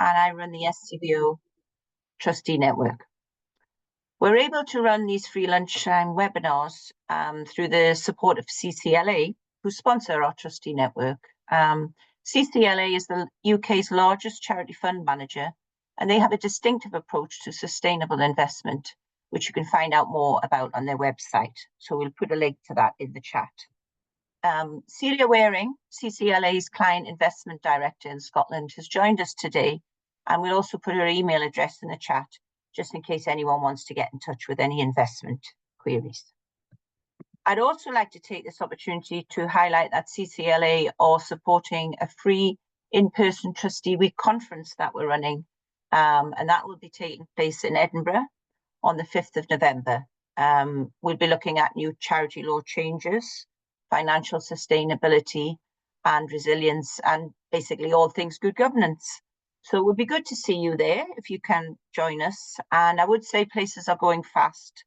and I run the SCVO trustee network. We're able to run these free lunchtime webinars through the support of CCLA, who sponsor our trustee network. CCLA is the UK's largest charity fund manager, and they have a distinctive approach to sustainable investment, which you can find out more about on their website. So we'll put a link to that in the chat. Celia Waring, CCLA's Client Investment Director in Scotland, has joined us today, and we'll also put her email address in the chat, just in case anyone wants to get in touch with any investment queries. I'd also like to take this opportunity to highlight that CCLA are supporting a free in-person Trustee Week conference that we're running, and that will be taking place in Edinburgh on the 5th of November. We'll be looking at new charity law changes, financial sustainability and resilience, and basically all things good governance. So it would be good to see you there if you can join us. And I would say places are going fast,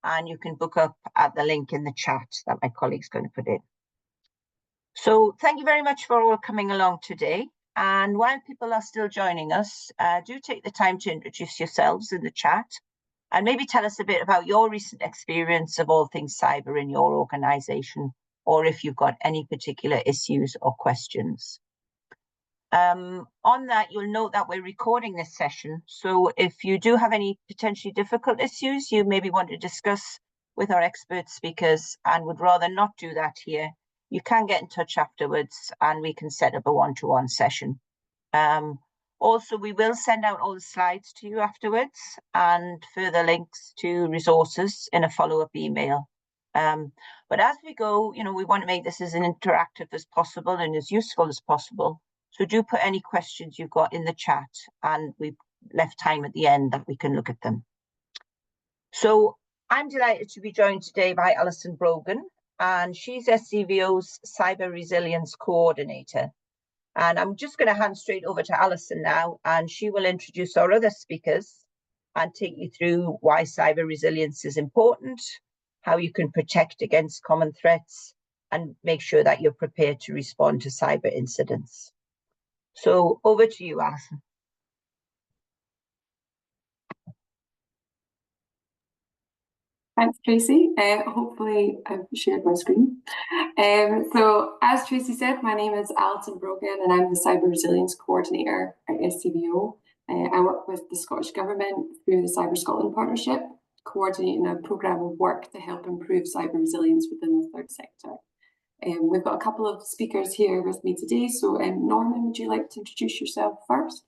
and you can book up at the link in the chat that my colleague's going to put in. So thank you very much for all coming along today. And while people are still joining us, do take the time to introduce yourselves in the chat and maybe tell us a bit about your recent experience of all things cyber in your organisation, or if you've got any particular issues or questions. On that, you'll note that we're recording this session. So if you do have any potentially difficult issues you maybe want to discuss with our expert speakers and would rather not do that here, you can get in touch afterwards and we can set up a one-to-one session. Also, we will send out all the slides to you afterwards and further links to resources in a follow-up email. But as we go, we want to make this as interactive as possible and as useful as possible. So do put any questions you've got in the chat, and we've left time at the end that we can look at them. So I'm delighted to be joined today by Alison Brogan, and she's SCVO's Cyber Resilience Coordinator. And I'm just going to hand straight over to Alison now, and she will introduce our other speakers and take you through why cyber resilience is important, how you can protect against common threats, and make sure that you're prepared to respond to cyber incidents. So over to you, Alison. Thanks, Tracy. Hopefully I've shared my screen. So as Tracy said, my name is Alison Brogan and I'm the Cyber Resilience Coordinator at SCVO. I work with the Scottish Government through the Cyber Scotland Partnership, coordinating a programme of work to help improve cyber resilience within the third sector. We've got a couple of speakers here with me today. So Norman, would you like to introduce yourself first?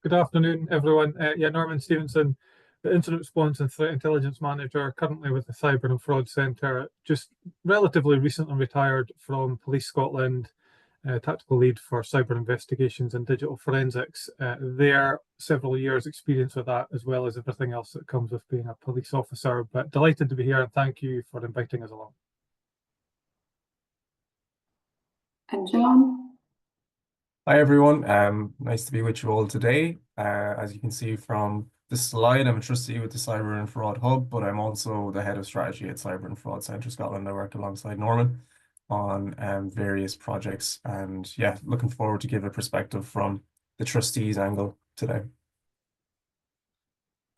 Good afternoon, everyone. Norman Stevenson, the Incident Response and Threat Intelligence Manager, currently with the Cyber and Fraud Centre, just relatively recently retired from Police Scotland, Tactical Lead for Cyber Investigations and Digital Forensics. There, several years experience with that, as well as everything else that comes with being a police officer. But delighted to be here, and thank you for inviting us along. And John? Hi everyone, nice to be with you all today. As you can see from the slide, I'm a trustee with the Cyber and Fraud Hub, but I'm also the Head of Strategy at Cyber and Fraud Centre Scotland. I work alongside Norman on various projects, and yeah, looking forward to give a perspective from the trustees angle today.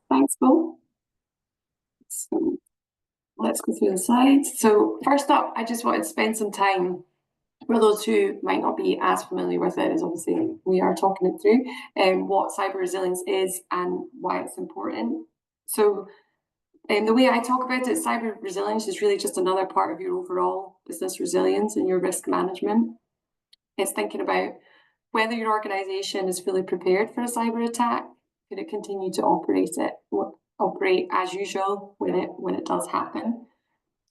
Thanks, Bo. So let's go through the slides. So first up, I just wanted to spend some time for those who might not be as familiar with it, as obviously we are talking it through, what cyber resilience is and why it's important. So the way I talk about it, cyber resilience is really just another part of your overall business resilience and your risk management. It's thinking about whether your organisation is fully prepared for a cyber attack. Could it continue to operate as usual when it does happen?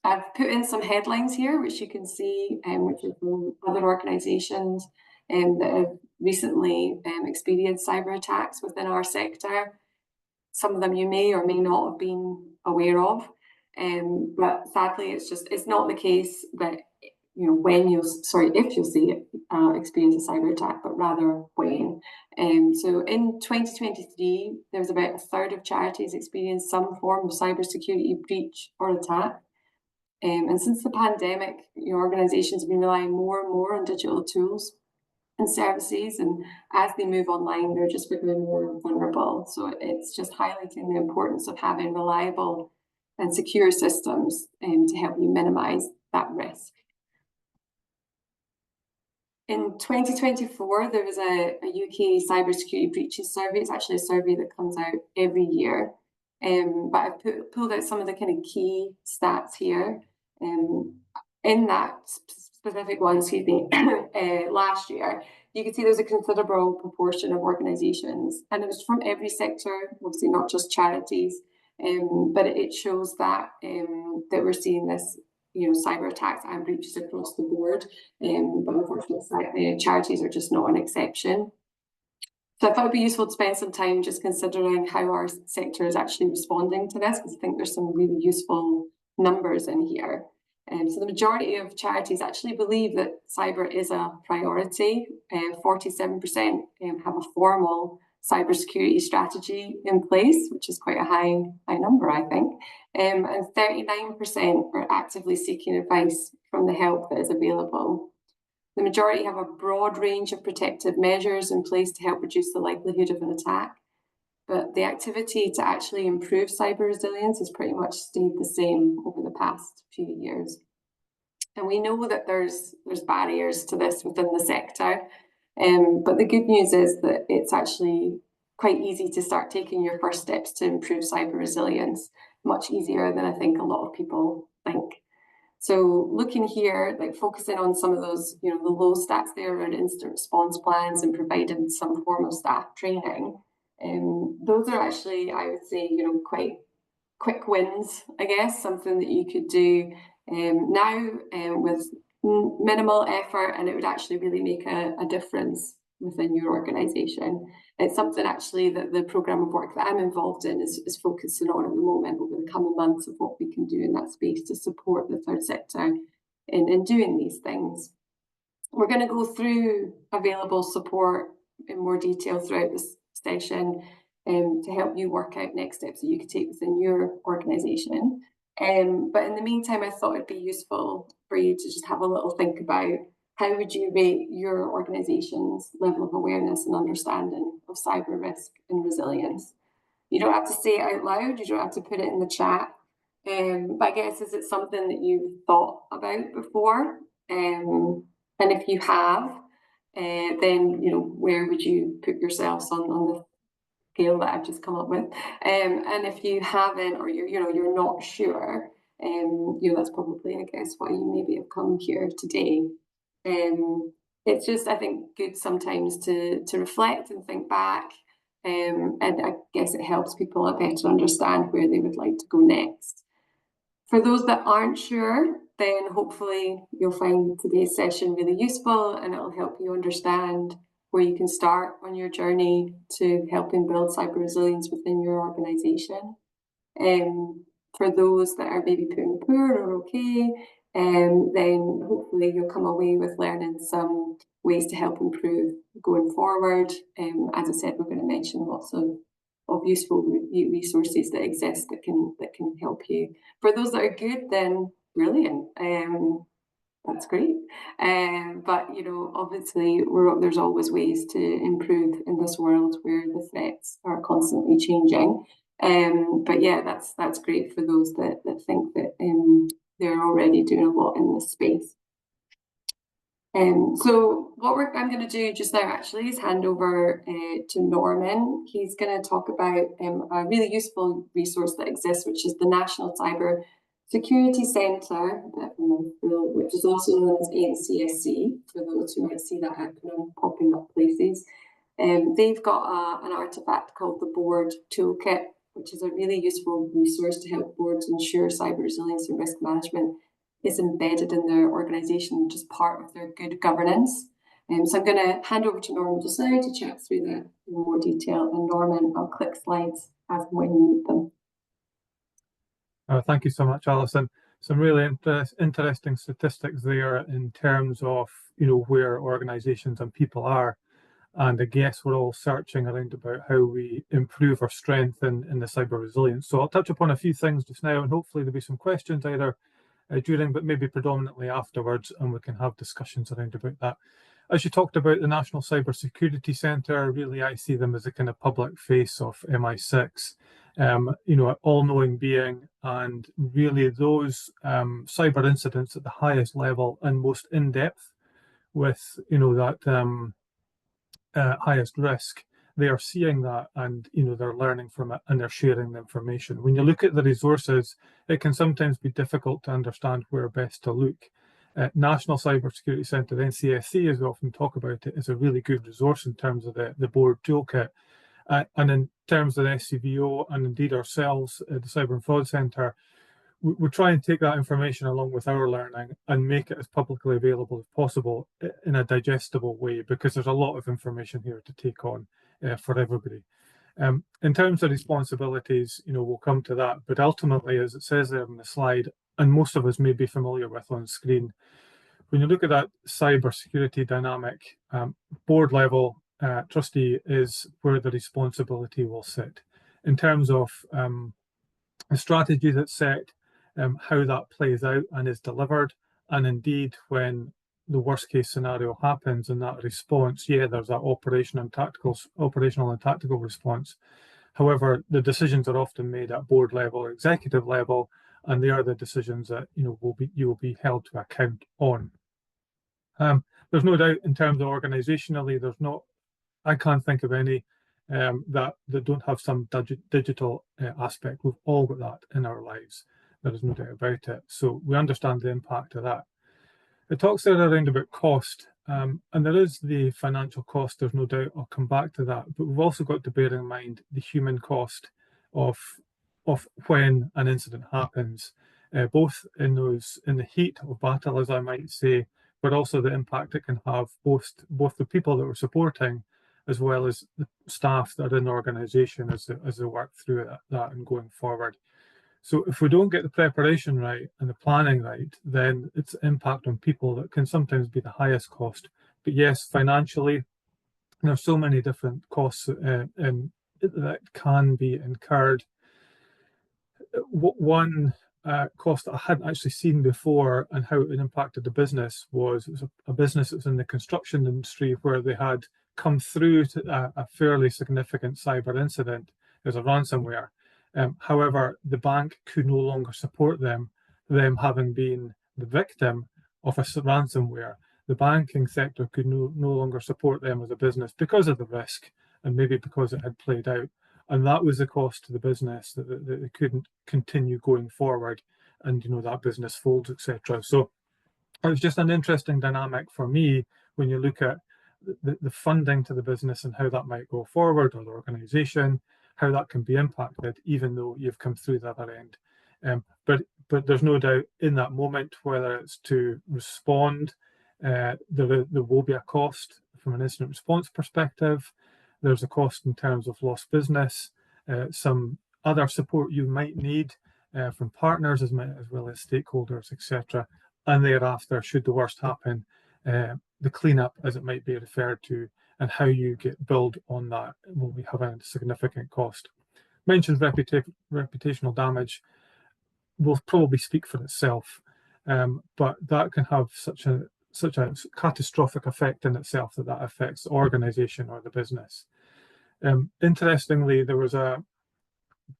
I've put in some headlines here, which you can see, which are from other organisations that have recently experienced cyber attacks within our sector. Some of them you may or may not have been aware of, but sadly, it's not the case that if you'll see it experience a cyber attack, but rather when. So in 2023, there was about a third of charities experienced some form of cybersecurity breach or attack. And since the pandemic, your organisations have been relying more and more on digital tools and services, and as they move online, they're just becoming more vulnerable. So it's just highlighting the importance of having reliable and secure systems to help you minimise that risk. In 2024, there was a UK cybersecurity breaches survey. It's actually a survey that comes out every year. But I've pulled out some of the kind of key stats here. In that specific one, last year, you can see there's a considerable proportion of organisations, and it was from every sector, obviously not just charities, but it shows that that we're seeing this, cyber attacks and breaches across the board. But unfortunately, charities are just not an exception. So I thought it'd be useful to spend some time just considering how our sector is actually responding to this, because I think there's some really useful numbers in here. So the majority of charities actually believe that cyber is a priority. 47% have a formal cybersecurity strategy in place, which is quite a high number, I think. And 39% are actively seeking advice from the help that is available. The majority have a broad range of protective measures in place to help reduce the likelihood of an attack. But the activity to actually improve cyber resilience has pretty much stayed the same over the past few years. And we know that there's barriers to this within the sector. But the good news is that it's actually quite easy to start taking your first steps to improve cyber resilience, much easier than I think a lot of people think. So looking here, like focusing on some of those, the low stats there around instant response plans and providing some form of staff training, those are actually, I would say, quite quick wins, I guess, something that you could do now with minimal effort, and it would actually really make a difference within your organisation. It's something actually that the programme of work that I'm involved in is focusing on at the moment over the coming months of what we can do in that space to support the third sector in doing these things. We're going to go through available support in more detail throughout this session to help you work out next steps that you could take within your organisation. But in the meantime, I thought it'd be useful for you to just have a little think about how would you rate your organisation's level of awareness and understanding of cyber risk and resilience. You don't have to say it out loud, you don't have to put it in the chat, but I guess, is it something that you've thought about before? And if you have, then where would you put yourselves on the scale that I've just come up with? And if you haven't, or you're not sure, that's probably, I guess, why you maybe have come here today. It's just, I think, good sometimes to reflect and think back, and I guess it helps people a better understand where they would like to go next. For those that aren't sure, then hopefully you'll find today's session really useful, and it'll help you understand where you can start on your journey to helping build cyber resilience within your organisation. For those that are maybe putting poor or okay, then hopefully you'll come away with learning some ways to help improve going forward. As I said, we're going to mention lots of useful resources that exist that can help you. For those that are good, then brilliant. That's great. But obviously there's always ways to improve in this world where the threats are constantly changing. But yeah, that's great for those that think that they're already doing a lot in this space. So what I'm going to do just now actually is hand over to Norman. He's going to talk about a really useful resource that exists, which is the National Cyber Security Centre, which is also known as NCSC, for those who might see that acronym popping up places. They've got an artefact called the Board Toolkit, which is a really useful resource to help boards ensure cyber resilience and risk management is embedded in their organisation, which is part of their good governance. So I'm going to hand over to Norman just now to chat through that in more detail. And Norman, I'll click slides as and when you need them. Thank you so much, Alison. Some really interesting statistics there in terms of where organisations and people are. And I guess we're all searching around about how we improve or strengthen in the cyber resilience. So I'll touch upon a few things just now, and hopefully there'll be some questions either during, but maybe predominantly afterwards, and we can have discussions around about that. As you talked about the National Cyber Security Centre, really I see them as a kind of public face of MI6, you know, all-knowing being, and really those cyber incidents at the highest level and most in-depth with, you know, that highest risk, they are seeing that, and you know, they're learning from it and they're sharing the information. When you look at the resources, it can sometimes be difficult to understand where best to look. National Cyber Security Centre, NCSC, as we often talk about it, is a really good resource in terms of the board toolkit. And in terms of the SCVO and indeed ourselves, the Cyber and Fraud Centre, we try and take that information along with our learning and make it as publicly available as possible in a digestible way, because there's a lot of information here to take on for everybody. In terms of responsibilities, you know, we'll come to that, but ultimately, as it says there on the slide, and most of us may be familiar with on screen, when you look at that cyber security dynamic, board level trustee is where the responsibility will sit. In terms of the strategy that's set, how that plays out and is delivered, and indeed when the worst case scenario happens and that response, yeah, there's that operational and tactical response. However, the decisions are often made at board level or executive level, and they are the decisions that, you know, you will be held to account on. There's no doubt in terms of organisationally, I can't think of any that don't have some digital aspect. We've all got that in our lives. There is no doubt about it. So we understand the impact of that. It talks there around about cost, and there is the financial cost, there's no doubt. I'll come back to that. But we've also got to bear in mind the human cost of when an incident happens, both in the heat of battle, as I might say, but also the impact it can have both the people that we're supporting, as well as the staff that are in the organisation as they work through that and going forward. So if we don't get the preparation right and the planning right, then it's impact on people that can sometimes be the highest cost. But yes, financially, there's so many different costs that can be incurred. One cost that I hadn't actually seen before and how it impacted the business was a business that was in the construction industry where they had come through to a fairly significant cyber incident. There's a ransomware. However, the bank could no longer support them having been the victim of a ransomware. The banking sector could no longer support them as a business because of the risk and maybe because it had played out. And that was the cost to the business, that they couldn't continue going forward, and you know, that business folds, etc. So it was just an interesting dynamic for me when you look at the funding to the business and how that might go forward, or the organisation, how that can be impacted, even though you've come through the other end. But there's no doubt in that moment, whether it's to respond, there will be a cost from an incident response perspective. There's a cost in terms of lost business, some other support you might need from partners as well as stakeholders, etc. And thereafter, should the worst happen, the cleanup, as it might be referred to, and how you get billed on that will be having a significant cost. Mentioned reputational damage will probably speak for itself, but that can have such a catastrophic effect in itself that affects the organisation or the business. Interestingly, there was a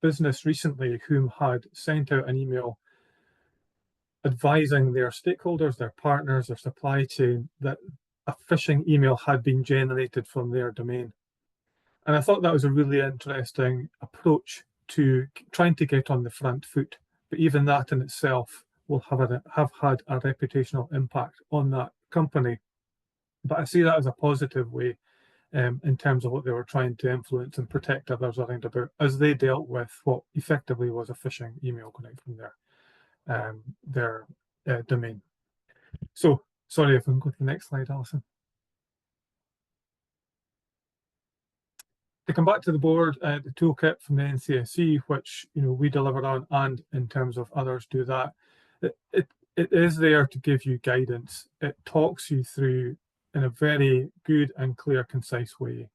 business recently whom had sent out an email advising their stakeholders, their partners, their supply chain, that a phishing email had been generated from their domain. And I thought that was a really interesting approach to trying to get on the front foot. But even that in itself will have had a reputational impact on that company. But I see that as a positive way in terms of what they were trying to influence and protect others around about as they dealt with what effectively was a phishing email going out from their domain. So, sorry if I can go to the next slide, Alison. To come back to the board, the toolkit from the NCSC, which we deliver on, and in terms of others do that, it is there to give you guidance. It talks you through in a very good and clear, concise way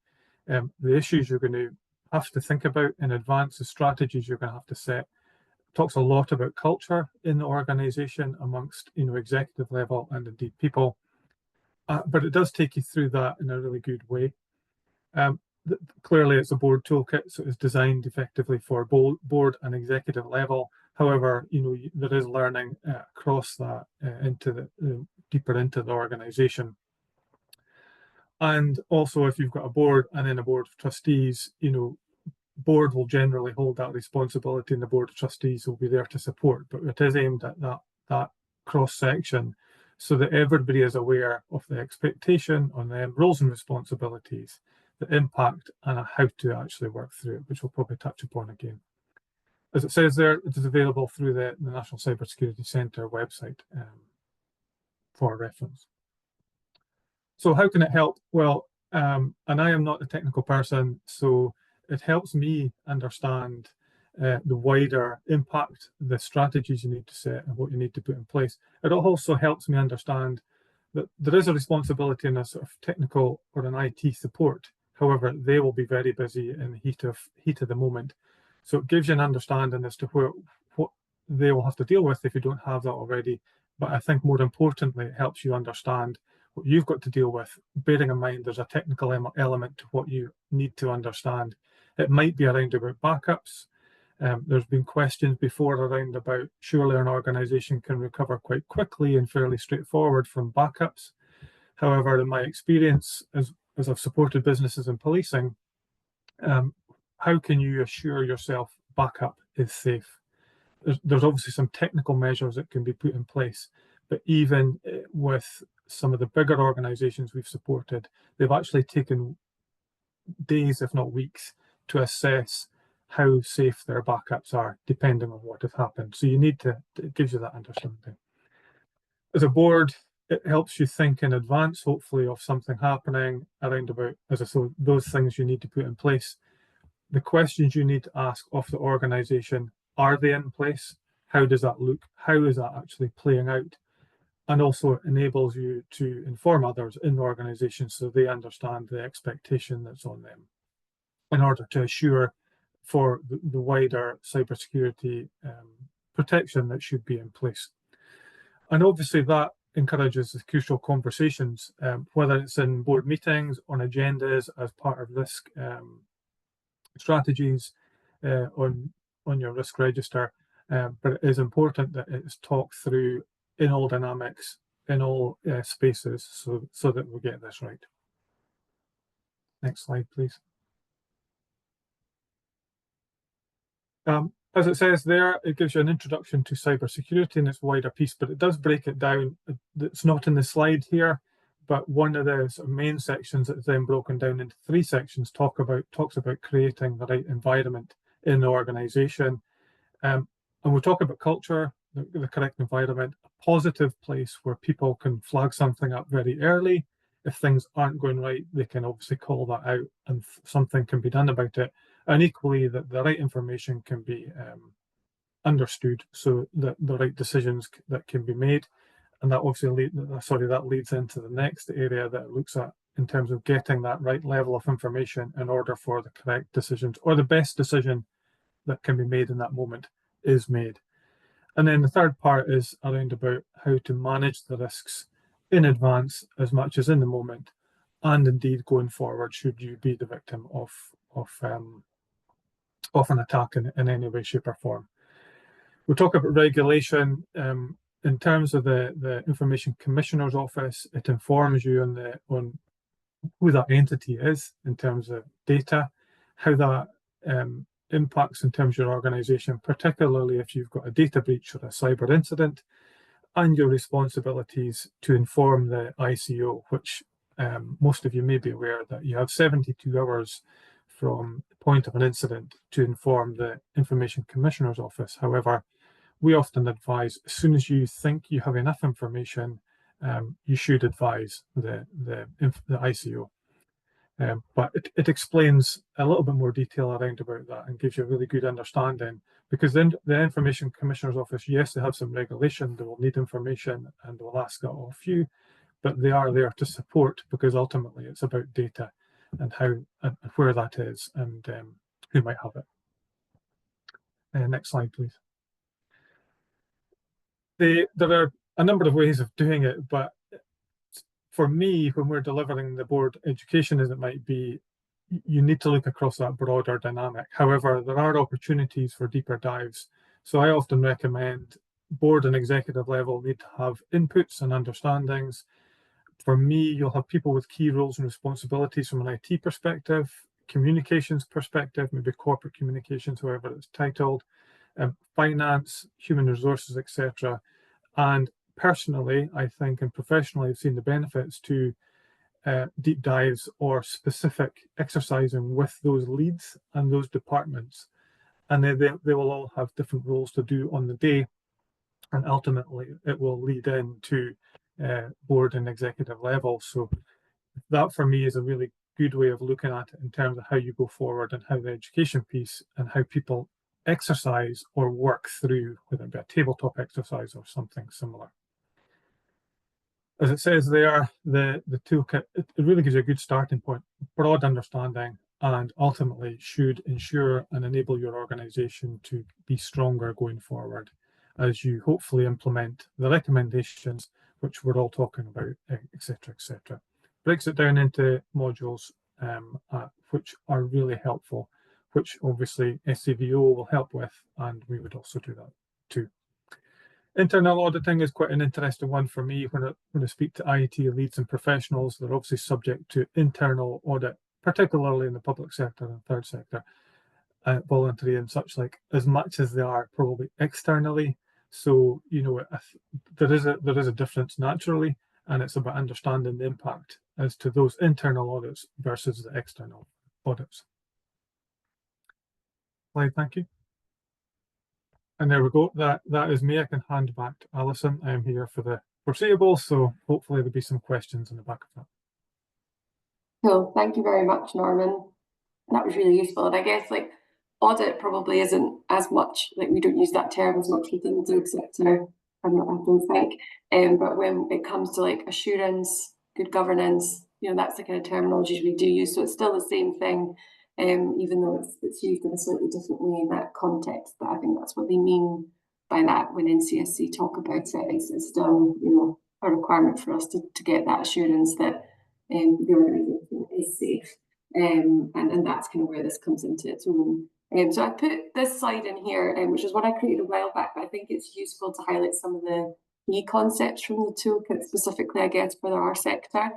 the issues you're going to have to think about in advance, the strategies you're going to have to set. It talks a lot about culture in the organisation amongst executive level and indeed people. but it does take you through that in a really good way. Clearly, it's a board toolkit, so it's designed effectively for board and executive level. However, there is learning across that into the deeper into the organisation. And also, if you've got a board and then a board of trustees, board will generally hold that responsibility, and the board of trustees will be there to support. But it is aimed at that cross section, so that everybody is aware of the expectation on them, roles and responsibilities, the impact, and how to actually work through it, which we'll probably touch upon again. As it says there, it is available through the National Cybersecurity Centre website for reference. So how can it help? Well, and I am not a technical person, so it helps me understand the wider impact, the strategies you need to set, and what you need to put in place. It also helps me understand that there is a responsibility in a sort of technical or an IT support. However, they will be very busy in the heat of the moment. So it gives you an understanding as to what they will have to deal with if you don't have that already. But I think more importantly, it helps you understand what you've got to deal with, bearing in mind there's a technical element to what you need to understand. It might be around about backups. There's been questions before around about surely an organisation can recover quite quickly and fairly straightforward from backups. However, in my experience, as I've supported businesses in policing, how can you assure yourself backup is safe? There's obviously some technical measures that can be put in place, but even with some of the bigger organisations we've supported, they've actually taken days, if not weeks, to assess how safe their backups are, depending on what has happened. So you need to, it gives you that understanding. As a board, it helps you think in advance, hopefully, of something happening around about, as I said, those things you need to put in place. The questions you need to ask of the organisation, are they in place? How does that look? How is that actually playing out? And also it enables you to inform others in the organisation so they understand the expectation that's on them in order to assure for the wider cybersecurity protection that should be in place. And obviously that encourages the crucial conversations, whether it's in board meetings, on agendas, as part of risk strategies, on your risk register. But it is important that it is talked through in all dynamics, in all spaces, so that we get this right. Next slide, please. As it says there, it gives you an introduction to cybersecurity in its wider piece, but it does break it down. It's not in the slide here, but one of the sort of main sections that is then broken down into 3 sections talks about creating the right environment in the organisation. And we'll talk about culture, the correct environment, a positive place where people can flag something up very early. If things aren't going right, they can obviously call that out and something can be done about it. And equally, that the right information can be understood so that the right decisions that can be made. And that obviously that leads into the next area that it looks at in terms of getting that right level of information in order for the correct decisions or the best decision that can be made in that moment is made. And then the third part is around about how to manage the risks in advance as much as in the moment, and indeed going forward should you be the victim of an attack in any way, shape or form. We'll talk about regulation. In terms of the Information Commissioner's Office, it informs you on who that entity is in terms of data, how that impacts in terms of your organisation, particularly if you've got a data breach or a cyber incident, and your responsibilities to inform the ICO, which most of you may be aware that you have 72 hours from the point of an incident to inform the Information Commissioner's Office. However, we often advise as soon as you think you have enough information, you should advise the ICO. But it explains a little bit more detail around about that and gives you a really good understanding, because then the Information Commissioner's Office, yes, they have some regulation, they will need information and they'll ask that of you, but they are there to support, because ultimately it's about data and how and where that is and who might have it. Next slide, please. There are a number of ways of doing it, but for me, when we're delivering the board education as it might be, you need to look across that broader dynamic. However, there are opportunities for deeper dives. So I often recommend board and executive level need to have inputs and understandings. For me, you'll have people with key roles and responsibilities from an IT perspective, communications perspective, maybe corporate communications, however it's titled, finance, human resources, etc. And personally, I think, and professionally, I've seen the benefits to deep dives or specific exercising with those leads and those departments. And they will all have different roles to do on the day. And ultimately, it will lead into board and executive level. So that for me is a really good way of looking at it in terms of how you go forward and how the education piece and how people exercise or work through, whether it be a tabletop exercise or something similar. As it says there, the toolkit, it really gives you a good starting point, broad understanding, and ultimately should ensure and enable your organisation to be stronger going forward as you hopefully implement the recommendations which we're all talking about, etc., etc. Breaks it down into modules which are really helpful, which obviously SCVO will help with, and we would also do that too. Internal auditing is quite an interesting one for me. When I speak to IT leads and professionals, they're obviously subject to internal audit, particularly in the public sector and third sector, voluntary and such like, as much as they are probably externally. So, you know, there is a difference naturally, and it's about understanding the impact as to those internal audits versus the external audits. Slide, thank you. And there we go. That is me. I can hand back to Alison. I'm here for the foreseeable, so hopefully there'll be some questions in the back of that. Cool. Thank you very much, Norman. That was really useful. And I guess like audit probably isn't as much, like we don't use that term as much within the public sector, I don't think. But when it comes to like assurance, good governance, you know, that's the kind of terminology we do use. So it's still the same thing. Even though it's used in a slightly different way in that context, but I think that's what they mean by that when NCSC talk about it. It's still, you know, a requirement for us to get that assurance that the organisation is safe, and that's kind of where this comes into its own. So I put this slide in here, which is what I created a while back, but I think it's useful to highlight some of the key concepts from the toolkit, specifically, I guess, for our sector.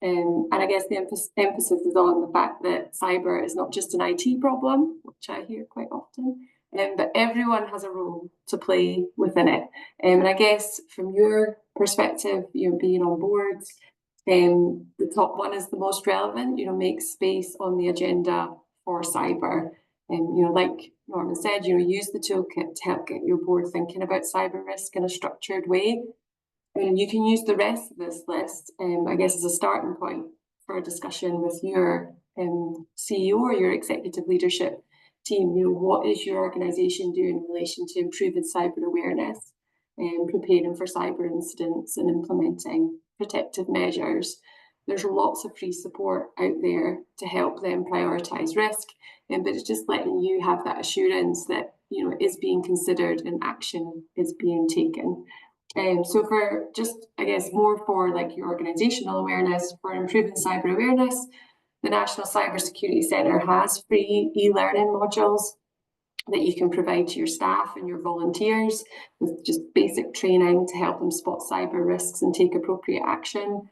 And I guess the emphasis is on the fact that cyber is not just an IT problem, which I hear quite often, but everyone has a role to play within it. And I guess from your perspective, you know, being on boards, the top one is the most relevant, you know, make space on the agenda for cyber. And, you know, like Norman said, you know, use the toolkit to help get your board thinking about cyber risk in a structured way. And you can use the rest of this list, I guess, as a starting point for a discussion with your CEO or your executive leadership team. You know, what is your organisation doing in relation to improving cyber awareness and preparing for cyber incidents and implementing protective measures? There's lots of free support out there to help them prioritise risk, but it's just letting you have that assurance that, you know, is being considered and action is being taken. So for just, I guess, more for like your organisational awareness, for improving cyber awareness, the National Cyber Security Centre has free e-learning modules that you can provide to your staff and your volunteers with just basic training to help them spot cyber risks and take appropriate action.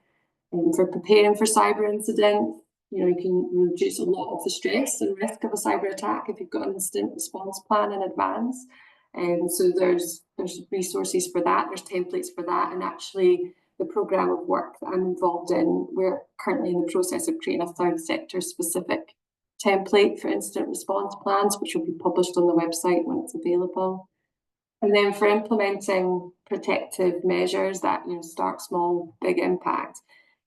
And for preparing for cyber incidents, you know, you can reduce a lot of the stress and risk of a cyber attack if you've got an incident response plan in advance. And so there's resources for that, there's templates for that, and actually the programme of work that I'm involved in, we're currently in the process of creating a third sector specific template for incident response plans, which will be published on the website when it's available. And then for implementing protective measures that, you know, start small, big impact,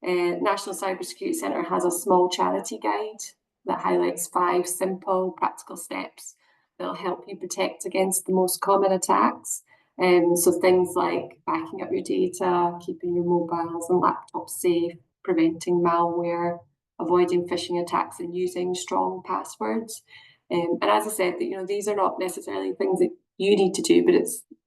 National Cyber Security Centre has a small charity guide that highlights 5 simple practical steps that'll help you protect against the most common attacks. So things like backing up your data, keeping your mobiles and laptops safe, preventing malware, avoiding phishing attacks, and using strong passwords. And as I said, that, you know, these are not necessarily things that you need to do, but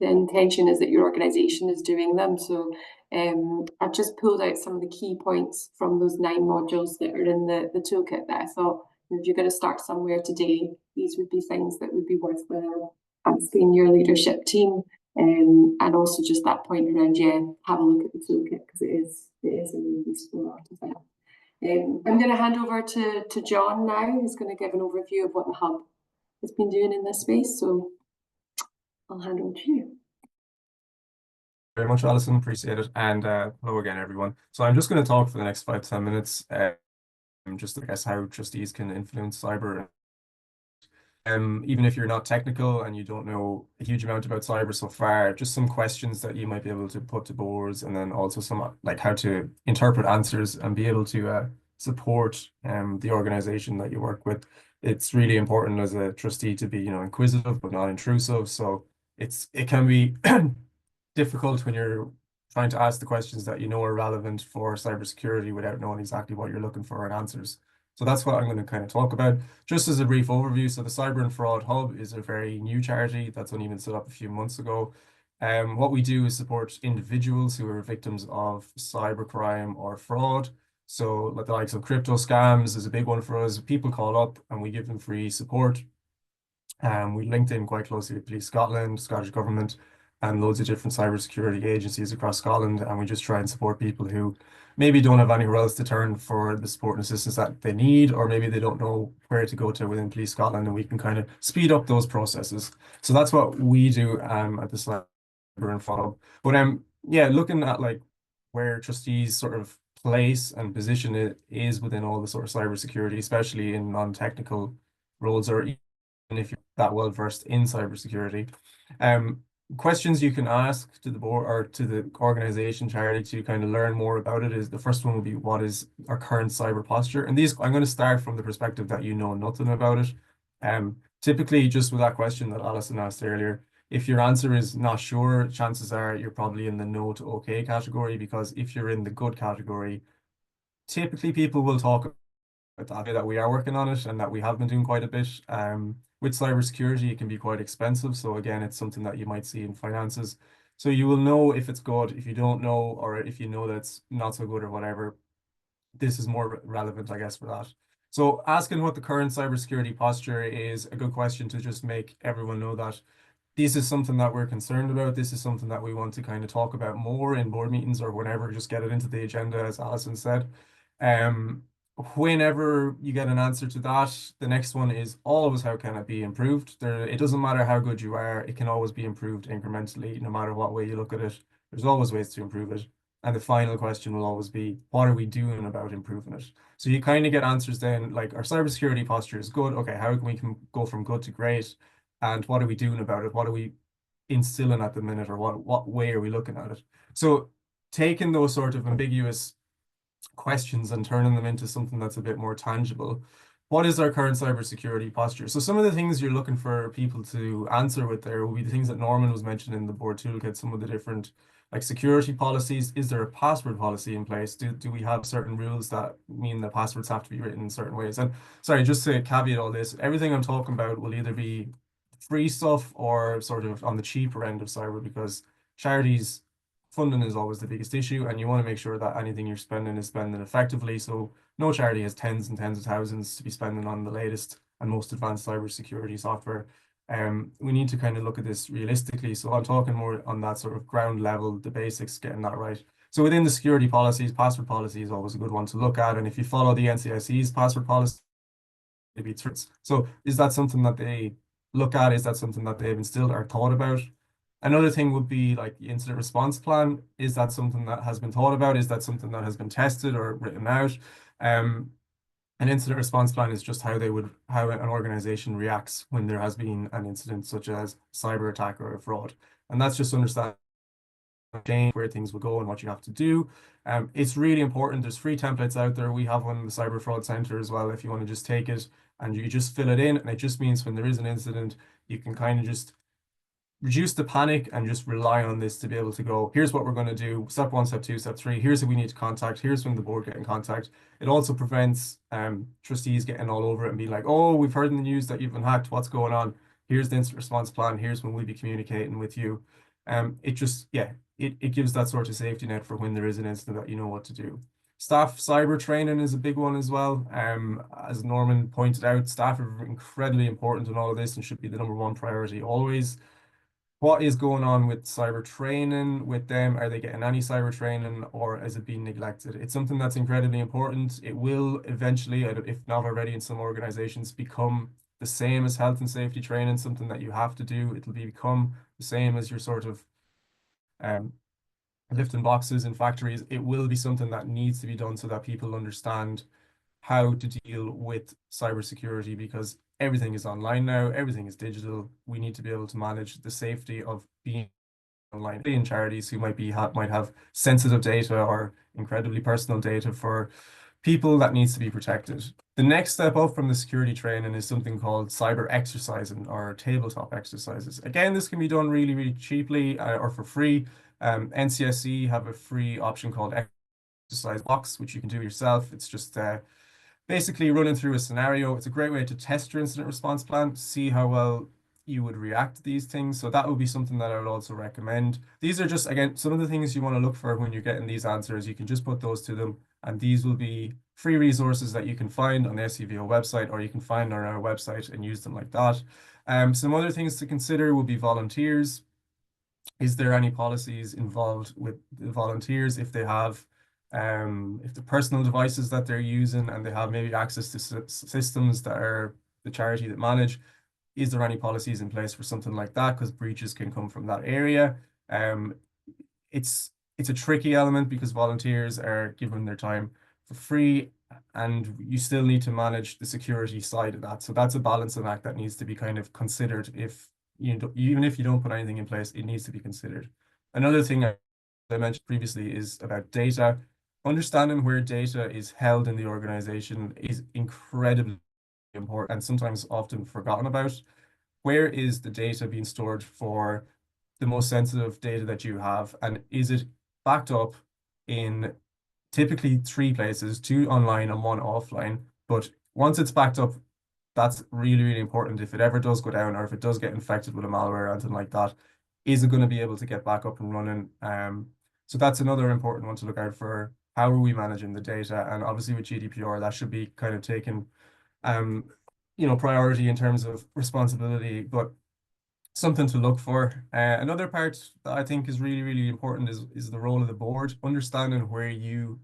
the intention is that your organisation is doing them. So I've just pulled out some of the key points from those 9 modules that are in the toolkit that I thought, if you're going to start somewhere today, these would be things that would be worthwhile asking your leadership team. And also just that point around, have a look at the toolkit, because it is a really useful artifact. I'm going to hand over to John now, who's going to give an overview of what the Hub has been doing in this space. So I'll hand over to you. Very much, Alison. Appreciate it. And hello again, everyone. So I'm just going to talk for the next 5 to 10 minutes, just I guess how trustees can influence cyber. Even if you're not technical and you don't know a huge amount about cyber so far, just some questions that you might be able to put to boards, and then also some like how to interpret answers and be able to support the organization that you work with. It's really important as a trustee to be, inquisitive but not intrusive. So it can be difficult when you're trying to ask the questions that you know are relevant for cybersecurity without knowing exactly what you're looking for in answers. So that's what I'm going to kind of talk about. Just as a brief overview, so the Cyber and Fraud Hub is a very new charity that's only been set up a few months ago. What we do is support individuals who are victims of cybercrime or fraud. So like the likes of crypto scams is a big one for us. People call up and we give them free support. We linked in quite closely with Police Scotland, Scottish Government, and loads of different cybersecurity agencies across Scotland, and we just try and support people who maybe don't have anywhere else to turn for the support and assistance that they need, or maybe they don't know where to go to within Police Scotland, and we can kind of speed up those processes. So that's what we do at the Cyber and Fraud Hub. But yeah, looking at like where trustees sort of place and position it is within all the sort of cybersecurity, especially in non-technical roles, or even if you're that well versed in cybersecurity. Questions you can ask to the board or to the organization charity to kind of learn more about it is, the first one will be, what is our current cyber posture? And these, I'm going to start from the perspective that you know nothing about it. Typically, just with that question that Alison asked earlier, if your answer is not sure, chances are you're probably in the no to okay category, because if you're in the good category, typically people will talk about that we are working on it and that we have been doing quite a bit. With cybersecurity, it can be quite expensive. So again, it's something that you might see in finances. So you will know if it's good. If you don't know, or if you know that's not so good or whatever, this is more relevant, I guess, for that. So asking what the current cybersecurity posture is a good question to just make everyone know that this is something that we're concerned about. This is something that we want to kind of talk about more in board meetings or whenever, just get it into the agenda, as Alison said. Whenever you get an answer to that, the next one is always, how can it be improved? It doesn't matter how good you are, it can always be improved incrementally, no matter what way you look at it. There's always ways to improve it. And the final question will always be, what are we doing about improving it? So you kind of get answers then, like, our cybersecurity posture is good. Okay, how can we go from good to great? And what are we doing about it? What are we instilling at the minute, or what way are we looking at it? So taking those sort of ambiguous questions and turning them into something that's a bit more tangible. What is our current cybersecurity posture? So some of the things you're looking for people to answer with there will be the things that Norman was mentioning in the board toolkit, some of the different like security policies. Is there a password policy in place? Do we have certain rules that mean that passwords have to be written in certain ways? And sorry, just to caveat all this, everything I'm talking about will either be free stuff or sort of on the cheaper end of cyber, because charities funding is always the biggest issue, and you want to make sure that anything you're spending is spending effectively. So no charity has tens and tens of thousands to be spending on the latest and most advanced cybersecurity software. We need to kind of look at this realistically. So I'm talking more on that sort of ground level, the basics, getting that right. So within the security policies, password policy is always a good one to look at. And if you follow the NCIC's password policy, maybe threats. So is that something that they look at? Is that something that they've instilled or thought about? Another thing would be like the incident response plan. Is that something that has been thought about? Is that something that has been tested or written out? An incident response plan is just how an organization reacts when there has been an incident such as cyber attack or a fraud. And that's just understanding where things will go and what you have to do. It's really important. There's free templates out there. We have one in the Cyber Fraud Center as well, if you want to just take it and you just fill it in. And it just means when there is an incident, you can kind of just reduce the panic and just rely on this to be able to go, here's what we're going to do, step 1, step 2, step 3, here's who we need to contact, here's when the board get in contact. It also prevents trustees getting all over it and being like, oh, we've heard in the news that you've been hacked, what's going on? here's the incident response plan, here's when we'll be communicating with you. It just, yeah, it gives that sort of safety net for when there is an incident that you know what to do. Staff cyber training is a big one as well. As Norman pointed out, staff are incredibly important in all of this and should be the #1 priority always. What is going on with cyber training with them? Are they getting any cyber training, or is it being neglected? It's something that's incredibly important. It will eventually, if not already in some organizations, become the same as health and safety training, something that you have to do. It'll become the same as your sort of lifting boxes in factories. It will be something that needs to be done so that people understand how to deal with cybersecurity, because everything is online now, everything is digital. We need to be able to manage the safety of being online. In charities who might have sensitive data or incredibly personal data for people that needs to be protected. The next step up from the security training is something called cyber exercising or tabletop exercises. Again, this can be done really, really cheaply or for free. NCSC have a free option called exercise box, which you can do yourself. It's just basically running through a scenario. It's a great way to test your incident response plan, see how well you would react to these things. So that would be something that I would also recommend. These are just, again, some of the things you want to look for when you're getting these answers. You can just put those to them, and these will be free resources that you can find on the SCVO website, or you can find on our website and use them like that. Some other things to consider will be volunteers. Is there any policies involved with the volunteers if they have if the personal devices that they're using and they have maybe access to systems that are the charity that manage, is there any policies in place for something like that? Because breaches can come from that area. It's a tricky element because volunteers are given their time for free, and you still need to manage the security side of that. So that's a balancing act that needs to be kind of considered. If even if you don't put anything in place, it needs to be considered. Another thing I mentioned previously is about data. Understanding where data is held in the organization is incredibly important and sometimes often forgotten about. Where is the data being stored for the most sensitive data that you have? And is it backed up in typically 3 places, 2 online and 1 offline? But once it's backed up, that's really, really important. If it ever does go down, or if it does get infected with a malware or anything like that, is it going to be able to get back up and running? So that's another important one to look out for. How are we managing the data? And obviously with GDPR, that should be kind of taken, priority in terms of responsibility, but something to look for. Another part that I think is really, really important is the role of the board, understanding where you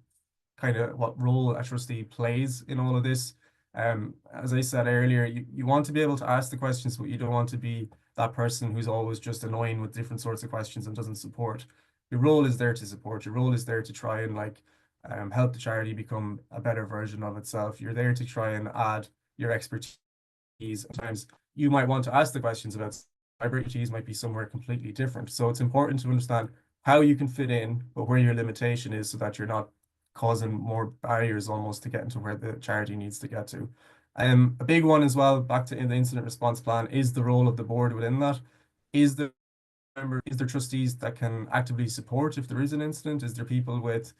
what role a trustee plays in all of this. As I said earlier, you want to be able to ask the questions, but you don't want to be that person who's always just annoying with different sorts of questions and doesn't support. Your role is there to support. Your role is there to try and help the charity become a better version of itself. You're there to try and add your expertise. Sometimes you might want to ask the questions about cyber expertise might be somewhere completely different. So it's important to understand how you can fit in, but where your limitation is, so that you're not causing more barriers almost to get into where the charity needs to get to. A big one as well, back to in the incident response plan, is the role of the board within that. Is there trustees that can actively support if there is an incident? Is there people with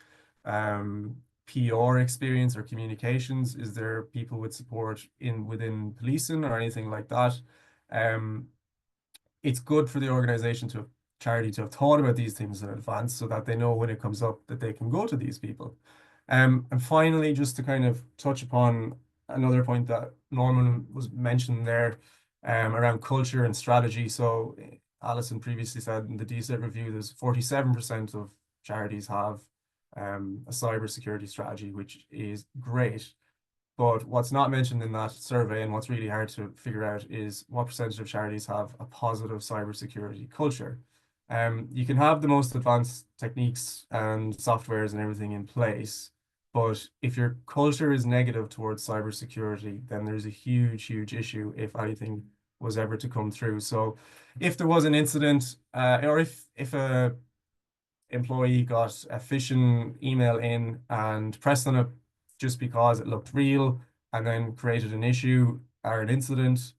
PR experience or communications? Is there people with support within policing or anything like that? It's good for the organization charity to have thought about these things in advance, so that they know when it comes up that they can go to these people. And finally, just to kind of touch upon another point that Norman was mentioning there, around culture and strategy. So Alison previously said in the DSET review, there's 47% of charities have a cybersecurity strategy, which is great. But what's not mentioned in that survey, and what's really hard to figure out, is what percentage of charities have a positive cybersecurity culture. You can have the most advanced techniques and softwares and everything in place, but if your culture is negative towards cybersecurity, then there's a huge, huge issue if anything was ever to come through. So if there was an incident, or if a employee got a phishing email in and pressed on it just because it looked real and then created an issue or an incident,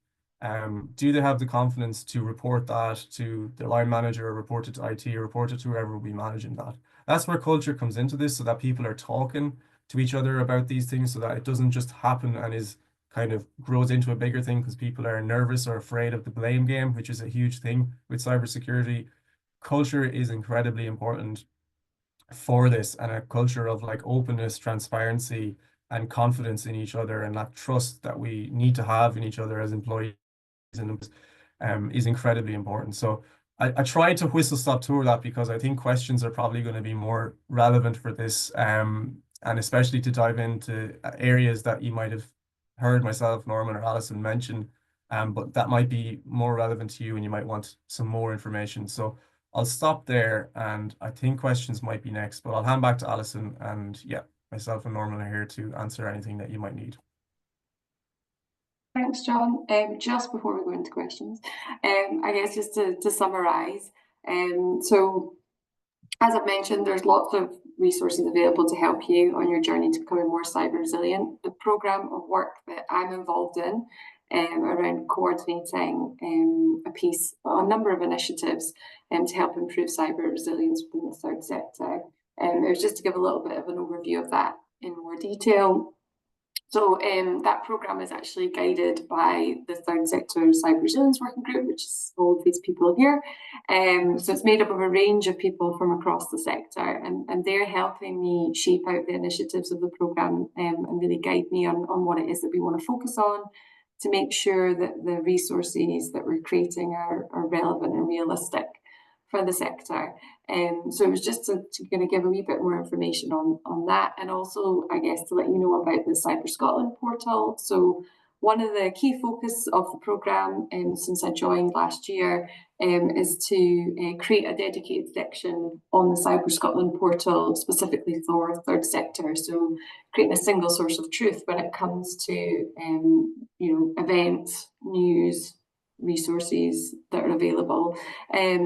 do they have the confidence to report that to the line manager, or report it to IT, or report it to whoever will be managing that? That's where culture comes into this, so that people are talking to each other about these things, so that it doesn't just happen and is kind of grows into a bigger thing because people are nervous or afraid of the blame game, which is a huge thing with cybersecurity. Culture is incredibly important for this, and a culture of like openness, transparency, and confidence in each other, and that trust that we need to have in each other as employees and is incredibly important. So I tried to whistle stop tour that because I think questions are probably going to be more relevant for this, and especially to dive into areas that you might have heard myself, Norman, or Alison mention, but that might be more relevant to you and you might want some more information. So I'll stop there, and I think questions might be next, but I'll hand back to Alison, and yeah, myself and Norman are here to answer anything that you might need. Thanks, John. Just before we go into questions, I guess just to summarise, so as I've mentioned, there's lots of resources available to help you on your journey to becoming more cyber resilient. The programme of work that I'm involved in around coordinating a number of initiatives to help improve cyber resilience within the third sector. It was just to give a little bit of an overview of that in more detail. So that programme is actually guided by the Third Sector Cyber Resilience Working Group, which is all of these people here. So it's made up of a range of people from across the sector, and they're helping me shape out the initiatives of the programme and really guide me on what it is that we want to focus on to make sure that the resources that we're creating are relevant and realistic for the sector. So it was just to kind of give a wee bit more information on that, and also I guess to let you know about the Cyber Scotland portal. So one of the key focus of the programme since I joined last year is to create a dedicated section on the Cyber Scotland portal specifically for third sector. So creating a single source of truth when it comes to events, news, resources that are available.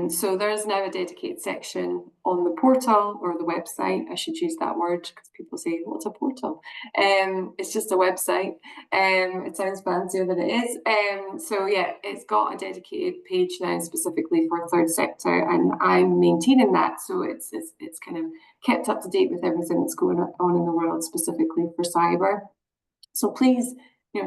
So there is now a dedicated section on the portal, or the website, I should use that word because people say, what's a portal? It's just a website. It sounds fancier than it is. So yeah, it's got a dedicated page now specifically for third sector, and I'm maintaining that, so it's kind of kept up to date with everything that's going on in the world specifically for cyber. So please,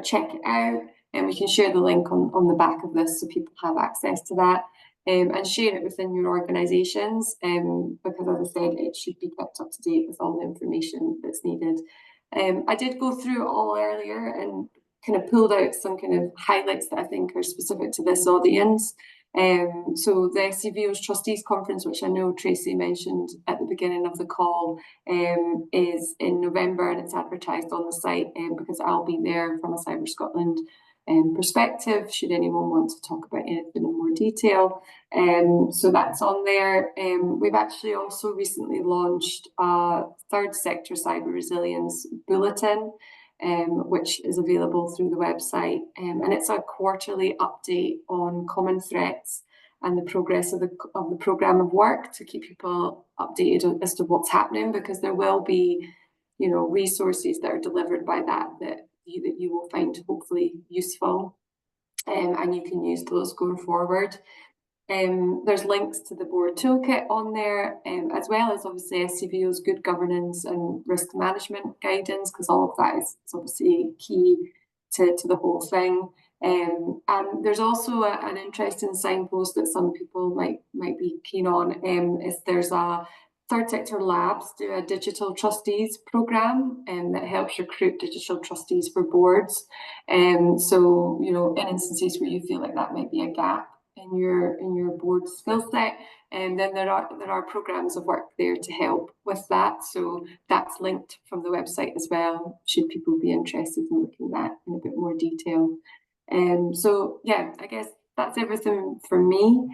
check it out. And we can share the link on the back of this so people have access to that, and share it within your organisations, because as I said, it should be kept up to date with all the information that's needed. I did go through it all earlier and kind of pulled out some kind of highlights that I think are specific to this audience. So the SCVO's Trustees Conference, which I know Tracy mentioned at the beginning of the call, is in November, and it's advertised on the site because I'll be there from a Cyber Scotland perspective, should anyone want to talk about anything in more detail. So that's on there. We've actually also recently launched a third sector cyber resilience bulletin, which is available through the website, and it's a quarterly update on common threats and the progress of the programme of work to keep people updated as to what's happening, because there will be resources that are delivered by that you will find hopefully useful, and you can use those going forward. There's links to the board toolkit on there, as well as obviously SCVO's good governance and risk management guidance, because all of that is obviously key to the whole thing. And there's also an interesting signpost that some people might be keen on, is there's a Third Sector Labs do a digital trustees programme that helps recruit digital trustees for boards. So, in instances where you feel like that might be a gap in your board skill set, and then there are programmes of work there to help with that. So that's linked from the website as well, should people be interested in looking at that in a bit more detail. So yeah, I guess that's everything for me.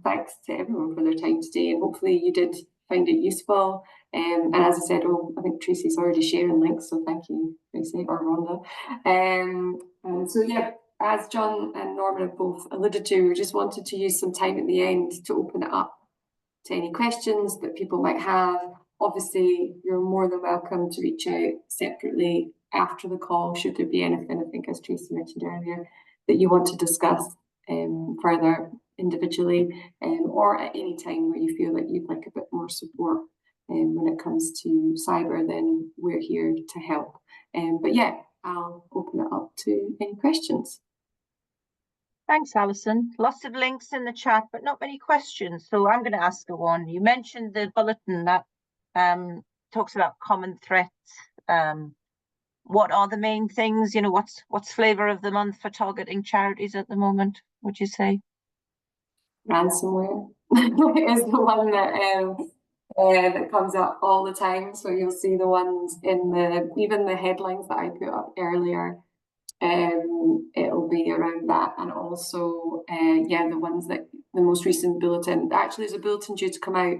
Thanks to everyone for their time today, and hopefully you did find it useful. And as I said, I think Tracy's already sharing links, so thank you, Tracy or Rhonda. And so yeah, as John and Norman have both alluded to, we just wanted to use some time at the end to open it up to any questions that people might have. Obviously, you're more than welcome to reach out separately after the call, should there be anything, I think as Tracy mentioned earlier, that you want to discuss further individually, or at any time where you feel that you'd like a bit more support when it comes to cyber, then we're here to help. But yeah, I'll open it up to any questions. Thanks, Alison. Lots of links in the chat, but not many questions. So I'm going to ask a one. You mentioned the bulletin that talks about common threats. What are the main things? You know, what's flavour of the month for targeting charities at the moment, would you say? Ransomware is the one that comes up all the time. So you'll see the ones in even the headlines that I put up earlier. It'll be around that, and also the ones that the most recent bulletin. Actually, there's a bulletin due to come out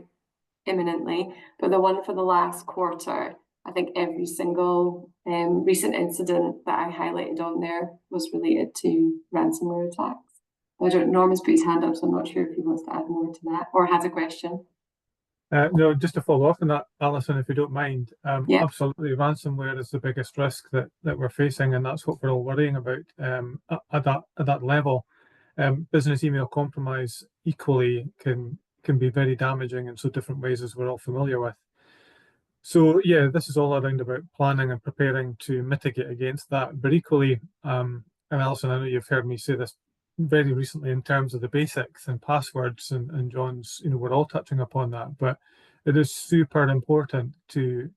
imminently, but the one for the last quarter, I think every single recent incident that I highlighted on there was related to ransomware attacks. I don't. Norman's put his hand up, so I'm not sure if he wants to add more to that or has a question. No, just to follow up on that, Alison, if you don't mind. Yeah. Absolutely, ransomware is the biggest risk that we're facing, and that's what we're all worrying about at that level. Business email compromise equally can be very damaging in so different ways, as we're all familiar with. So yeah, this is all around about planning and preparing to mitigate against that. But equally, and Alison, I know you've heard me say this very recently in terms of the basics and passwords, and John's, we're all touching upon that, but it is super important to,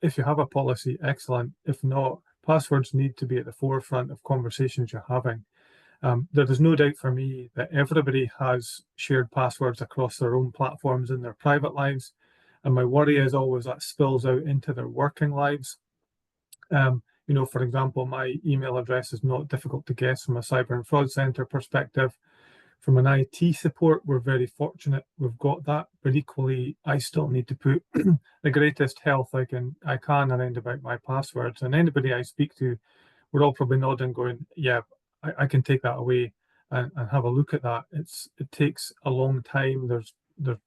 if you have a policy, excellent. If not, passwords need to be at the forefront of conversations you're having. There is no doubt for me that everybody has shared passwords across their own platforms in their private lives. And my worry is always that spills out into their working lives. For example, my email address is not difficult to guess from a cyber and fraud centre perspective. From an IT support, we're very fortunate we've got that, but equally, I still need to put the greatest health I can around about my passwords. And anybody I speak to, we're all probably nodding, going, yeah, I can take that away and have a look at that. It takes a long time. There's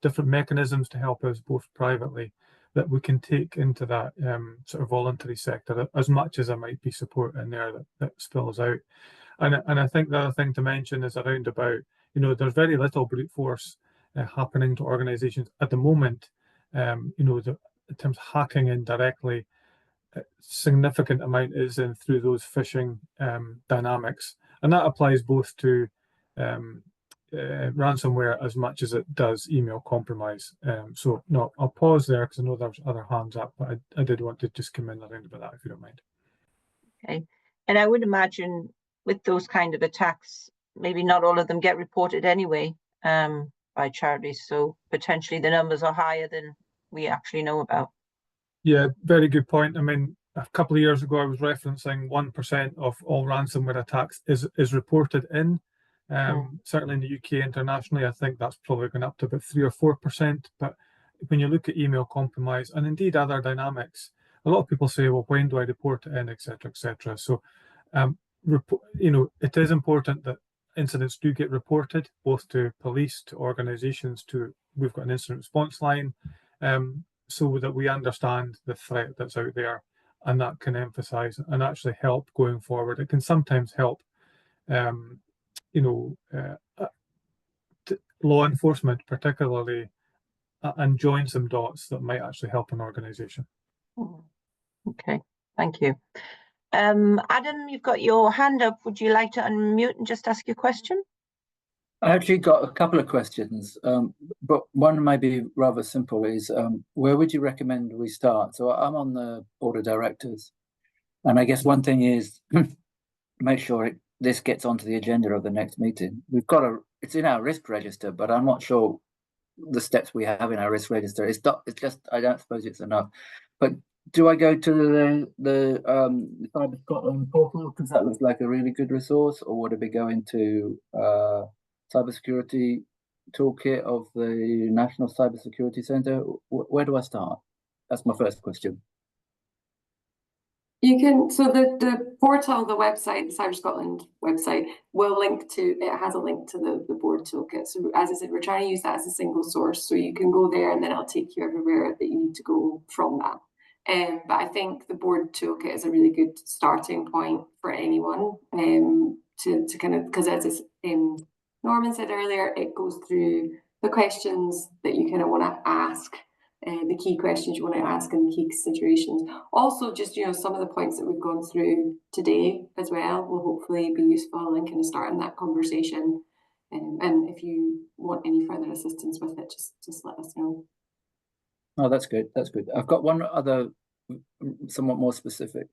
different mechanisms to help us both privately that we can take into that sort of voluntary sector, as much as there might be support in there that spills out. And I think the other thing to mention is around about, there's very little brute force happening to organizations at the moment. In terms of hacking indirectly, a significant amount is in through those phishing dynamics. And that applies both to ransomware as much as it does email compromise. So no, I'll pause there because I know there's other hands up, but I did want to just come in around about that, if you don't mind. Okay. And I would imagine with those kind of attacks, maybe not all of them get reported anyway by charities. So potentially the numbers are higher than we actually know about. Yeah, very good point. I mean, a couple of years ago, I was referencing 1% of all ransomware attacks is reported in. Certainly in the UK, internationally, I think that's probably going up to about 3 or 4%. But when you look at email compromise and indeed other dynamics, a lot of people say, well, when do I report it in, etc., etc. So, it is important that incidents do get reported, both to police, to organisations, we've got an incident response line, so that we understand the threat that's out there, and that can emphasise and actually help going forward. It can sometimes help, law enforcement particularly, and join some dots that might actually help an organisation. Okay, thank you. Adam, you've got your hand up. Would you like to unmute and just ask your question? I actually got a couple of questions, but one may be rather simple is, where would you recommend we start? So I'm on the board of directors, and I guess one thing is make sure this gets onto the agenda of the next meeting. It's in our risk register, but I'm not sure the steps we have in our risk register. It's just, I don't suppose it's enough. But do I go to the Cyber Scotland portal, because that looks like a really good resource, or would it be going to cybersecurity toolkit of the National Cybersecurity Centre? Where do I start? That's my first question. You can, so the portal, the website, the Cyber Scotland website will link to, it has a link to the board toolkit. So as I said, we're trying to use that as a single source. So you can go there and then it'll take you everywhere that you need to go from that. But I think the board toolkit is a really good starting point for anyone to kind of, because as Norman said earlier, it goes through the questions that you kind of want to ask the key questions you want to ask and the key considerations. Also, just, you know, some of the points that we've gone through today as well will hopefully be useful in kind of starting that conversation. And if you want any further assistance with it, just let us know. Oh, that's good. That's good. I've got one other, somewhat more specific.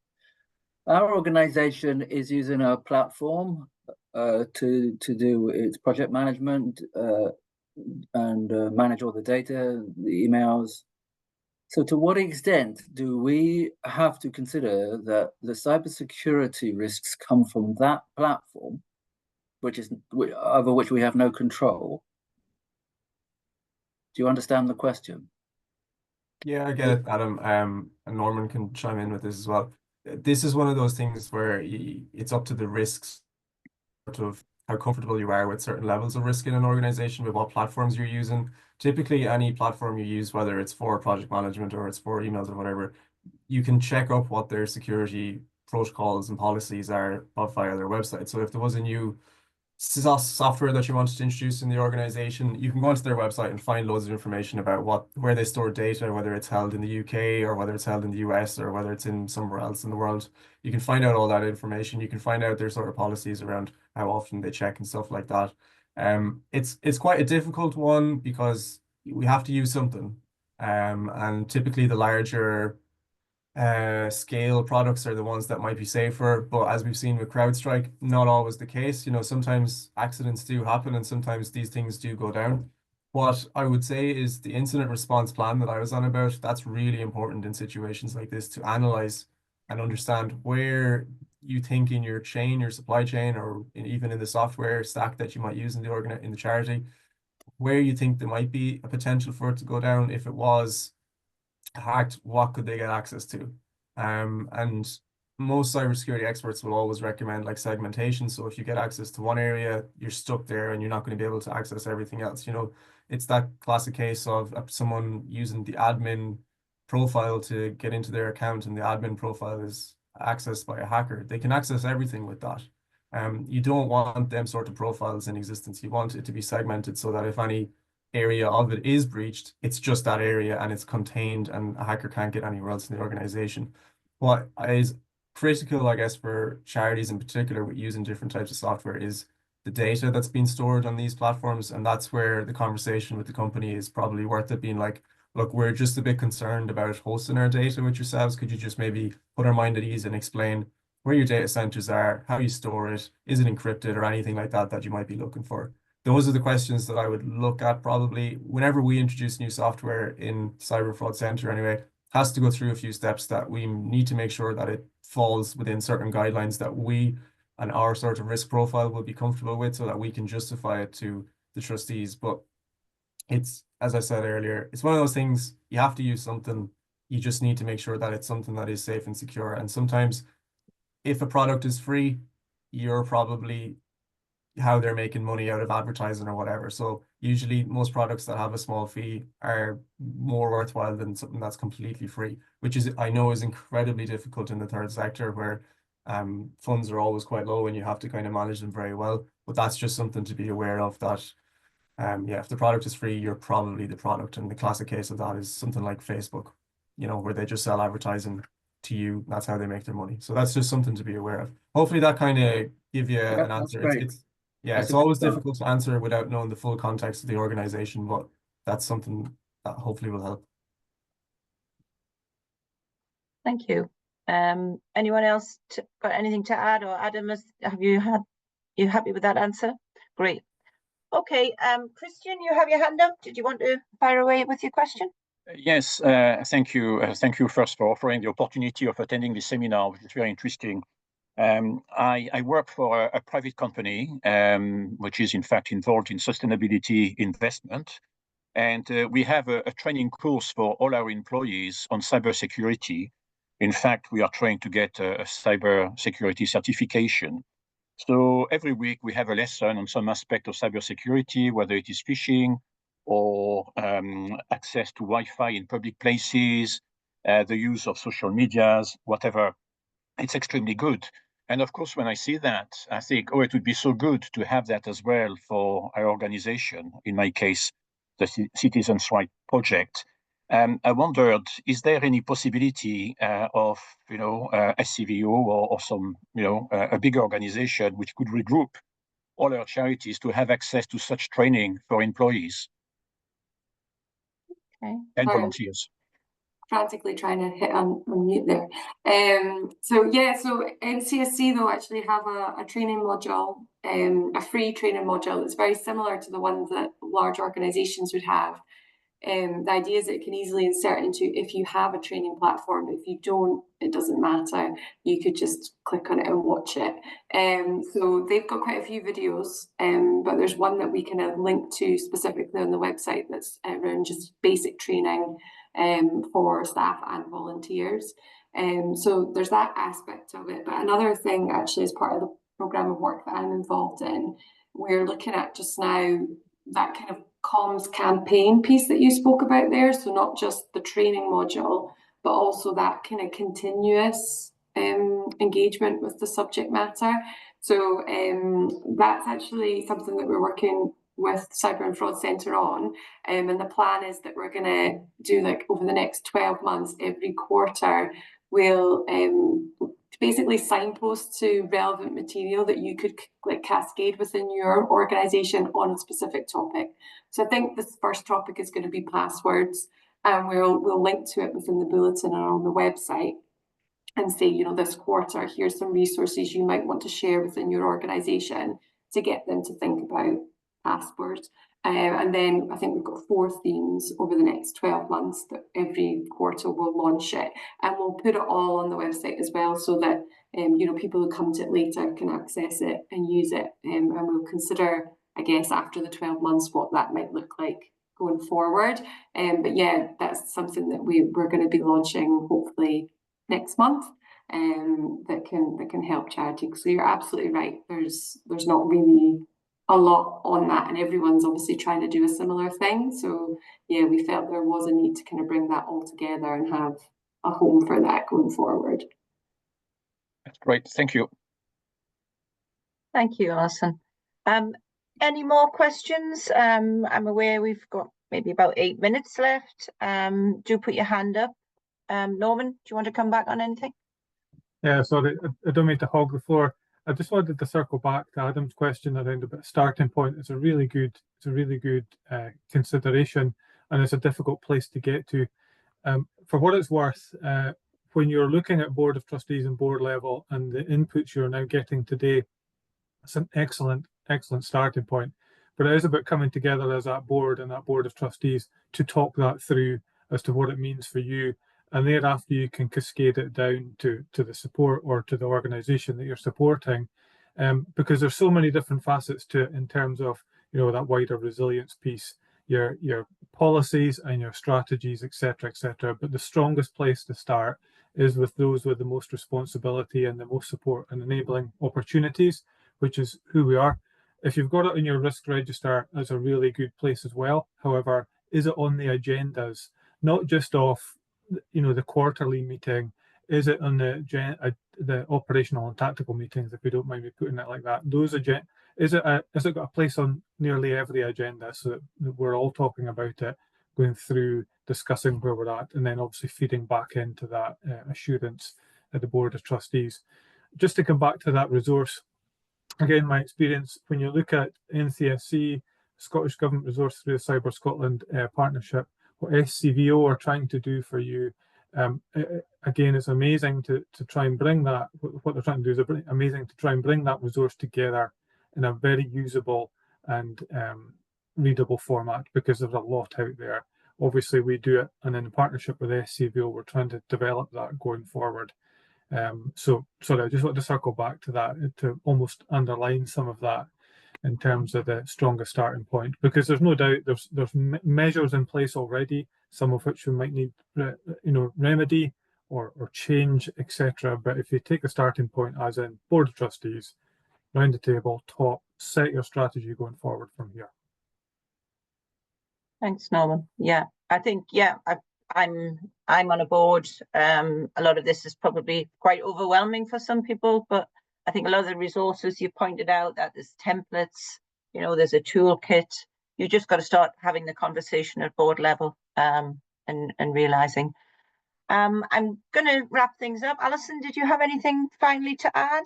Our organization is using a platform to do its project management and manage all the data, the emails. So to what extent do we have to consider that the cybersecurity risks come from that platform, over which we have no control? Do you understand the question? Yeah, I get it, Adam. And Norman can chime in with this as well. This is one of those things where it's up to the risks, sort of how comfortable you are with certain levels of risk in an organization, with what platforms you're using. Typically, any platform you use, whether it's for project management or it's for emails or whatever, you can check up what their security protocols and policies are via their website. So if there was a new software that you wanted to introduce in the organization, you can go onto their website and find loads of information about where they store data, whether it's held in the UK or whether it's held in the US or whether it's in somewhere else in the world. You can find out all that information. You can find out their sort of policies around how often they check and stuff like that. It's quite a difficult one because we have to use something. And typically the larger scale products are the ones that might be safer, but as we've seen with CrowdStrike, not always the case. You know, sometimes accidents do happen and sometimes these things do go down. What I would say is the incident response plan that I was on about, that's really important in situations like this, to analyze and understand where you think in your chain, your supply chain, or even in the software stack that you might use in the charity, where you think there might be a potential for it to go down. If it was hacked, what could they get access to? And most cybersecurity experts will always recommend like segmentation. So if you get access to one area, you're stuck there and you're not going to be able to access everything else. You know, it's that classic case of someone using the admin profile to get into their account, and the admin profile is accessed by a hacker. They can access everything with that. You don't want them sort of profiles in existence. You want it to be segmented so that if any area of it is breached, it's just that area and it's contained and a hacker can't get anywhere else in the organization. What is critical, I guess, for charities in particular with using different types of software is the data that's being stored on these platforms. And that's where the conversation with the company is probably worth it, being like, look, we're just a bit concerned about hosting our data with yourselves. Could you just maybe put our mind at ease and explain where your data centers are, how you store it, is it encrypted, or anything like that that you might be looking for? Those are the questions that I would look at probably whenever we introduce new software in Cyber Fraud Center anyway. Has to go through a few steps that we need to make sure that it falls within certain guidelines that we and our sort of risk profile will be comfortable with, so that we can justify it to the trustees. But it's, as I said earlier, it's one of those things, you have to use something. You just need to make sure that it's something that is safe and secure. And sometimes if a product is free, you're probably how they're making money out of advertising or whatever. So usually most products that have a small fee are more worthwhile than something that's completely free, which is, I know, is incredibly difficult in the third sector, where funds are always quite low and you have to kind of manage them very well. But that's just something to be aware of, that yeah, if the product is free, you're probably the product. And the classic case of that is something like Facebook, you know, where they just sell advertising to you. That's how they make their money. So that's just something to be aware of. Hopefully that kind of give you an answer. Yeah, it's always difficult to answer without knowing the full context of the organization, but that's something that hopefully will help. Thank you. Anyone else got anything to add? Or Adam, you happy with that answer? Great. Okay, Christian, you have your hand up. Did you want to fire away with your question? Yes, thank you. Thank you first for offering the opportunity of attending this seminar, which is very interesting. I work for a private company, which is in fact involved in sustainability investment. And we have a training course for all our employees on cybersecurity. In fact, we are trying to get a cybersecurity certification. So every week we have a lesson on some aspect of cybersecurity, whether it is phishing or access to Wi-Fi in public places, the use of social medias, whatever. It's extremely good. And of course, when I see that, I think, oh, it would be so good to have that as well for our organization, in my case, the Citizens' Right Project. I wondered, is there any possibility of, SCVO or some, a bigger organization which could regroup all our charities to have access to such training for employees Okay. and Sorry. volunteers? Frantically trying to hit unmute there. So NCSC though actually have a training module, a free training module that's very similar to the ones that large organizations would have. The idea is that it can easily insert into, if you have a training platform. If you don't, it doesn't matter. You could just click on it and watch it. So they've got quite a few videos, but there's one that we kind of link to specifically on the website that's around just basic training for staff and volunteers. So there's that aspect of it. But another thing actually, as part of the programme of work that I'm involved in, we're looking at just now that kind of comms campaign piece that you spoke about there. So not just the training module, but also that kind of continuous engagement with the subject matter. So that's actually something that we're working with Cyber and Fraud Centre on. And the plan is that we're going to do, like, over the next 12 months, every quarter, we'll basically signpost to relevant material that you could like cascade within your organisation on a specific topic. So I think this first topic is going to be passwords, and we'll link to it within the bulletin or on the website and say, this quarter, here's some resources you might want to share within your organisation to get them to think about passwords. And then I think we've got 4 themes over the next 12 months that every quarter we'll launch it, and we'll put it all on the website as well, so that people who come to it later can access it and use it. And we'll consider, I guess, after the 12 months what that might look like going forward. But yeah, that's something that we're going to be launching hopefully next month, that can help charities. So you're absolutely right. There's not really a lot on that, and everyone's obviously trying to do a similar thing. So yeah, we felt there was a need to kind of bring that all together and have a home for that going forward. That's great. Thank you. Thank you, Alison. Any more questions? I'm aware we've got maybe about 8 minutes left. Do put your hand up. Norman, do you want to come back on anything? Yeah, sorry, I don't mean to hog the floor. I just wanted to circle back to Adam's question around about starting point. It's a really good consideration, and it's a difficult place to get to. For what it's worth, when you're looking at Board of Trustees and board level and the inputs you're now getting today, it's an excellent starting point. But it is about coming together as that board and that Board of Trustees to talk that through as to what it means for you. And thereafter, you can cascade it down to the support or to the organisation that you're supporting, because there's so many different facets to it in terms of that wider resilience piece, your policies and your strategies, etc., etc. But the strongest place to start is with those with the most responsibility and the most support and enabling opportunities, which is who we are. If you've got it on your risk register, that's a really good place as well. However, is it on the agendas, not just off the quarterly meeting? Is it on the operational and tactical meetings, if we don't mind me putting it like that? Has it got a place on nearly every agenda, so that we're all talking about it, going through, discussing where we're at, and then obviously feeding back into that assurance at the Board of Trustees? Just to come back to that resource, again, my experience, when you look at NCSC, Scottish Government Resource through the Cyber Scotland partnership, what SCVO are trying to do for you, again, it's amazing to try and bring that. What they're trying to do is amazing to try and bring that resource together in a very usable and readable format, because there's a lot out there. Obviously, we do it, and in partnership with SCVO, we're trying to develop that going forward. So sorry, I just want to circle back to that to almost underline some of that in terms of the strongest starting point, because there's no doubt there's measures in place already, some of which we might need remedy or change, etc. But if you take the starting point as in Board of Trustees, round the table, talk, set your strategy going forward from here. Thanks, Norman. Yeah, I think I'm on a board. A lot of this is probably quite overwhelming for some people, but I think a lot of the resources you pointed out, that there's templates, there's a toolkit. You just got to start having the conversation at board level. and realizing. I'm going to wrap things up. Alison, did you have anything finally to add?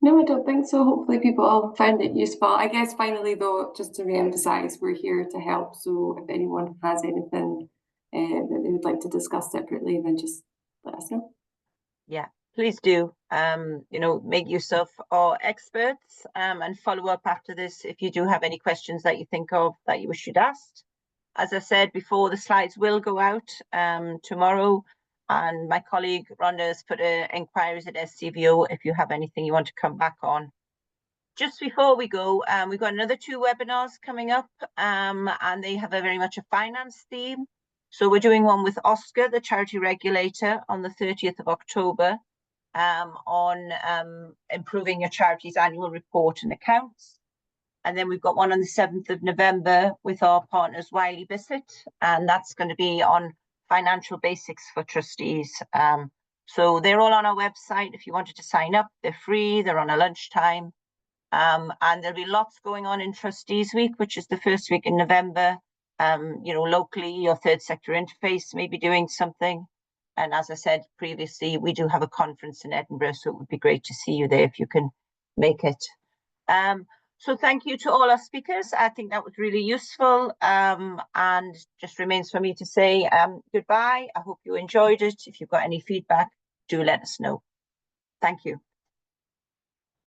No, I don't think so. Hopefully people all found it useful. I guess finally though, just to re-emphasize, we're here to help. So if anyone has anything that they would like to discuss separately, then just let us know. Yeah, please do. You know, make use of our experts and follow up after this if you do have any questions that you think of that you wish you'd asked. As I said before, the slides will go out tomorrow, and my colleague Rhonda has put inquiries at SCVO if you have anything you want to come back on. Just before we go, we've got another 2 webinars coming up, and they have a very much a finance theme. So we're doing one with Oscar, the charity regulator, on the 30th of October on improving your charity's annual report and accounts. And then we've got one on the 7th of November with our partners Wiley Bissett, and that's going to be on financial basics for trustees. So they're all on our website. If you wanted to sign up, they're free, they're on a lunchtime. And there'll be lots going on in Trustees Week, which is the first week in November. You know, locally, your third sector interface may be doing something. And as I said previously, we do have a conference in Edinburgh, so it would be great to see you there if you can make it. So thank you to all our speakers. I think that was really useful. And just remains for me to say goodbye. I hope you enjoyed it. If you've got any feedback, do let us know. Thank you.